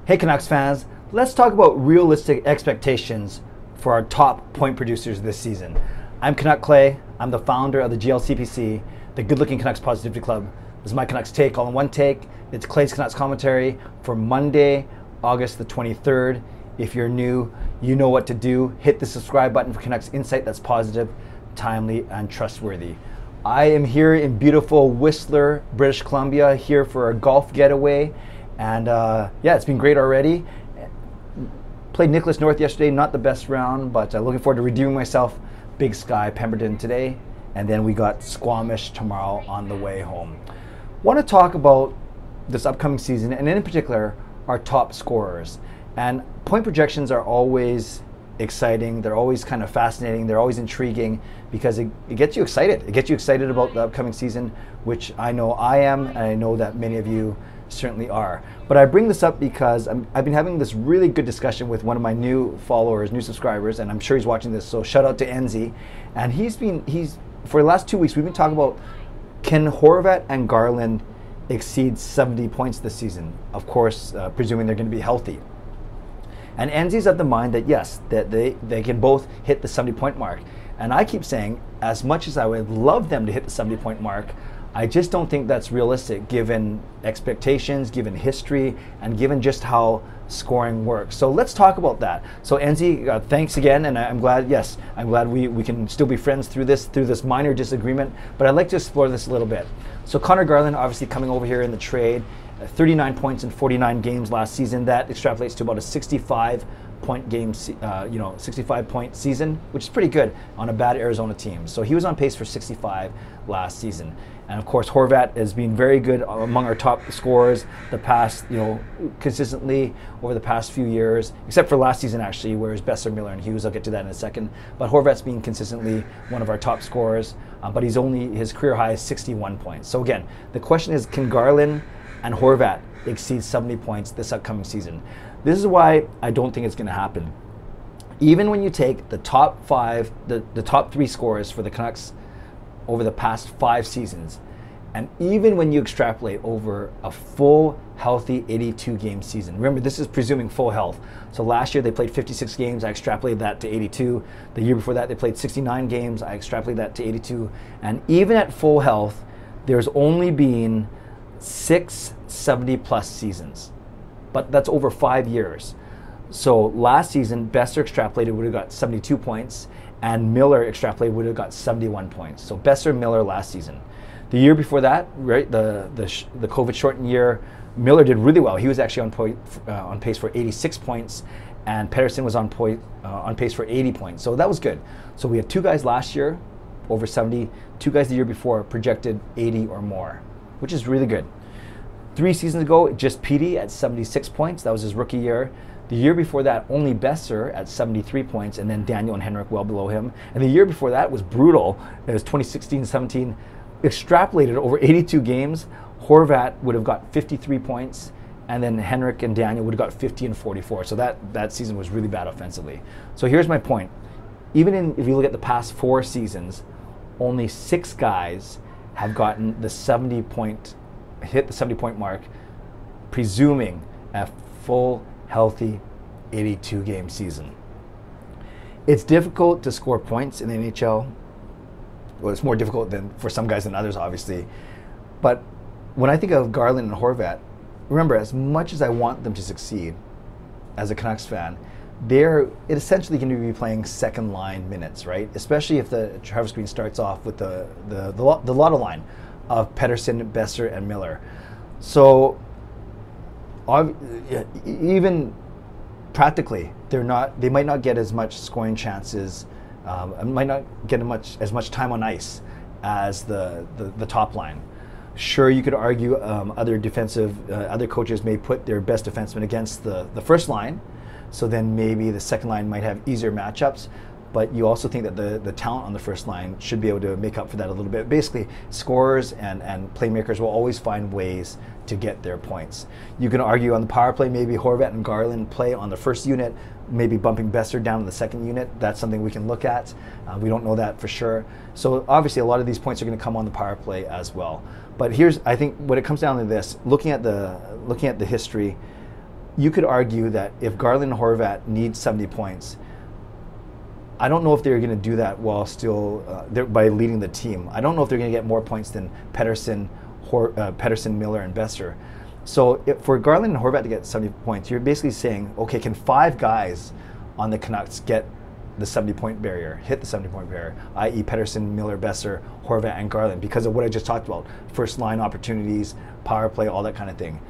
Hey Canucks fans, let's talk about realistic expectations for our top point producers this season. I'm Canuck Clay, I'm the founder of the GLCPC, the Good Looking Canucks Positivity Club. This is my Canucks take, all in one take. It's Clay's Canucks commentary for Monday, August the 23rd. If you're new, you know what to do. Hit the subscribe button for Canucks insight that's positive, timely, and trustworthy. I am here in beautiful Whistler, British Columbia, here for a golf getaway. And yeah, it's been great already. Played Nicholas North yesterday, not the best round, but looking forward to redeeming myself. Big Sky, Pemberton today, and then we got Squamish tomorrow on the way home. Want to talk about this upcoming season, and in particular, our top scorers. And point projections are always exciting. They're always kind of fascinating. They're always intriguing because it gets you excited. It gets you excited about the upcoming season, which I know I am, and I know that many of you certainly are. But I bring this up because I've been having this really good discussion with one of my new followers, new subscribers, and I'm sure he's watching this, so shout out to Enzi. And he's for the last 2 weeks, we've been talking about, can Horvat and Garland exceed 70 points this season? Of course, presuming they're going to be healthy. And Enzi's of the mind that yes, that they can both hit the 70-point mark. And I keep saying, as much as I would love them to hit the 70-point mark, I just don't think that's realistic given expectations, given history, and given just how scoring works. So let's talk about that. So Enzi, thanks again, and I'm glad we can still be friends through this minor disagreement, but I'd like to explore this a little bit. So Connor Garland obviously coming over here in the trade, 39 points in 49 games last season. That extrapolates to about a 65-point game, 65-point season, which is pretty good on a bad Arizona team. So he was on pace for 65 last season. And of course, Horvat has been very good among our top scorers the past, consistently over the past few years, except for last season actually, whereas Boeser, Miller, and Hughes, I'll get to that in a second. But Horvat's been consistently one of our top scorers, but his career high is 61 points. So again, the question is, can Garland and Horvat exceed 70 points this upcoming season? This is why I don't think it's going to happen. Even when you take the top five, the top three scorers for the Canucks over the past 5 seasons, and even when you extrapolate over a full, healthy 82-game season. Remember, this is presuming full health. So last year they played 56 games, I extrapolated that to 82. The year before that they played 69 games, I extrapolated that to 82. And even at full health, there's only been 6 70-plus seasons. But that's over 5 years. So last season, Boeser extrapolated would have got 72 points, and Miller extrapolated would have got 71 points. So Boeser, Miller last season. The year before that, right, the COVID-shortened year, Miller did really well. He was actually on pace for 86 points, and Pettersson was on pace for 80 points. So that was good. So we had 2 guys last year over 70, 2 guys the year before projected 80 or more, which is really good. 3 seasons ago, just Petey at 76 points. That was his rookie year. The year before that, only Boeser at 73 points, and then Daniel and Henrik well below him. And the year before that was brutal. It was 2016-17. Extrapolated over 82 games, Horvat would have got 53 points, and then Henrik and Daniel would have got 50 and 44. So that season was really bad offensively. So here's my point. Even if you look at the past 4 seasons, only 6 guys have gotten hit the 70-point mark, presuming a full, healthy 82-game season. It's difficult to score points in the NHL. Well, it's more difficult for some guys than others, obviously. But when I think of Garland and Horvat, remember, as much as I want them to succeed as a Canucks fan, they're essentially going to be playing second-line minutes, right? Especially if the Travis Green starts off with the lotto line of Pettersson, Boeser, and Miller. So even practically, they might not get as much scoring chances, might not get as much time on ice as the top line. Sure, you could argue other coaches may put their best defensemen against the first line, so then maybe the second line might have easier matchups. But you also think that the talent on the first line should be able to make up for that a little bit. Basically, scorers and playmakers will always find ways to get their points. You can argue on the power play, maybe Horvat and Garland play on the first unit, maybe bumping Boeser down to the second unit. That's something we can look at. We don't know that for sure. So obviously a lot of these points are going to come on the power play as well. But I think what it comes down to this, looking at the history, you could argue that if Garland and Horvat need 70 points, I don't know if they're going to do that while still by leading the team. I don't know if they're going to get more points than Pettersson, Miller, and Boeser. So for Garland and Horvat to get 70 points, you're basically saying, okay, can 5 guys on the Canucks get the 70-point barrier, hit the 70-point barrier, i.e. Pettersson, Miller, Boeser, Horvat, and Garland, because of what I just talked about, first line opportunities, power play, all that kind of thing.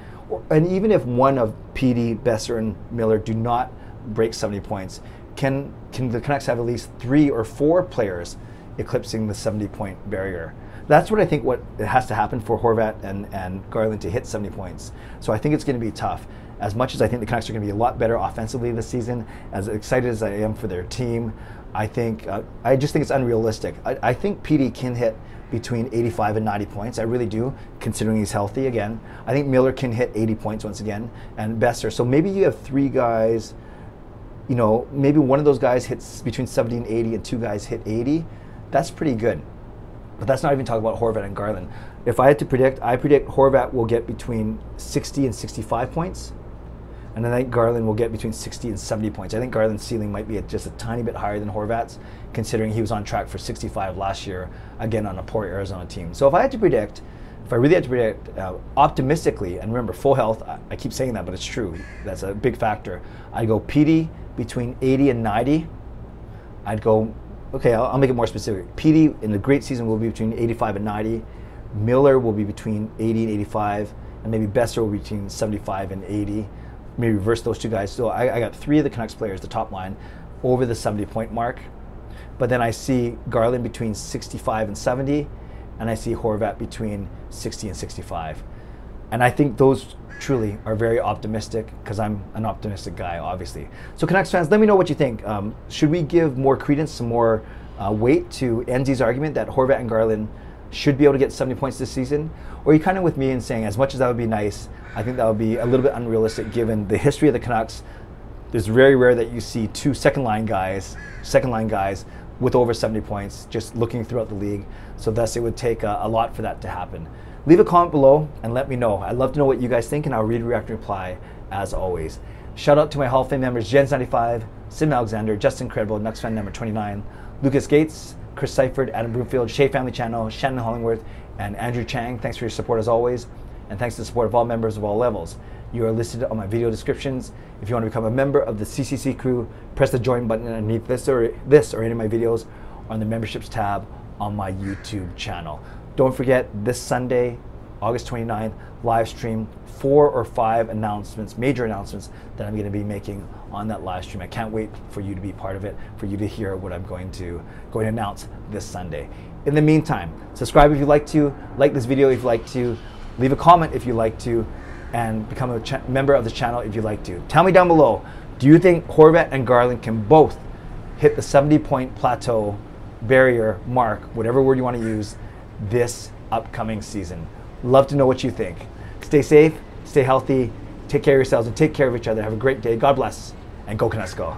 And even if one of PD, Boeser, and Miller do not break 70 points, can the Canucks have at least 3 or 4 players eclipsing the 70-point barrier? That's what I think what has to happen for Horvat and Garland to hit 70 points. So I think it's going to be tough. As much as I think the Canucks are going to be a lot better offensively this season, as excited as I am for their team, I just think it's unrealistic. I think PD can hit between 85 and 90 points. I really do, considering he's healthy again. I think Miller can hit 80 points once again, and Boeser. So maybe you have 3 guys, you know, maybe one of those guys hits between 70 and 80 and 2 guys hit 80. That's pretty good. But that's not even talking about Horvat and Garland. If I had to predict, I predict Horvat will get between 60 and 65 points. And I think Garland will get between 60 and 70 points. I think Garland's ceiling might be just a tiny bit higher than Horvat's, considering he was on track for 65 last year, again on a poor Arizona team. So if I had to predict, if I really had to predict optimistically, and remember, full health, I keep saying that, but it's true. That's a big factor. I'd go PD between 80 and 90. I'd go, okay, I'll make it more specific. PD in a great season will be between 85 and 90. Miller will be between 80 and 85. And maybe Boeser will be between 75 and 80. Maybe reverse those 2 guys. So I got 3 of the Canucks players, the top line, over the 70-point mark. But then I see Garland between 65 and 70, and I see Horvat between 60 and 65. And I think those truly are very optimistic, because I'm an optimistic guy, obviously. So Canucks fans, let me know what you think. Should we give more credence, some more weight to Enzi's argument that Horvat and Garland should be able to get 70 points this season? Or are you kind of with me in saying, as much as that would be nice, I think that would be a little bit unrealistic given the history of the Canucks. It's very rare that you see 2 second line guys with over 70 points just looking throughout the league. So thus it would take a lot for that to happen. Leave a comment below and let me know. I'd love to know what you guys think, and I'll read, react, and reply as always. Shout out to my Hall of Fame members, Jens95, Simalexander, Justin Credible, nucksfan number 29, Lucas Gates, Chris Seifert, Adam Broomfield, Shea Family Channel, Shannon Hollingworth, and Andrew Chang. Thanks for your support as always, and thanks to the support of all members of all levels. You are listed on my video descriptions. If you want to become a member of the CCC Crew, press the join button underneath this or any of my videos on the memberships tab on my YouTube channel. Don't forget, this Sunday, August 29th, live stream, 4 or 5 announcements, major announcements that I'm going to be making on that live stream. I can't wait for you to be part of it, for you to hear what I'm going to announce this Sunday. In the meantime, subscribe if you'd like to, like this video if you'd like to, leave a comment if you'd like to, and become a member of the channel if you'd like to. Tell me down below, do you think Horvat and Garland can both hit the 70-point plateau barrier mark, whatever word you want to use, this upcoming season? Love to know what you think. Stay safe, stay healthy, take care of yourselves, and take care of each other. Have a great day. God bless, and go Canucks go.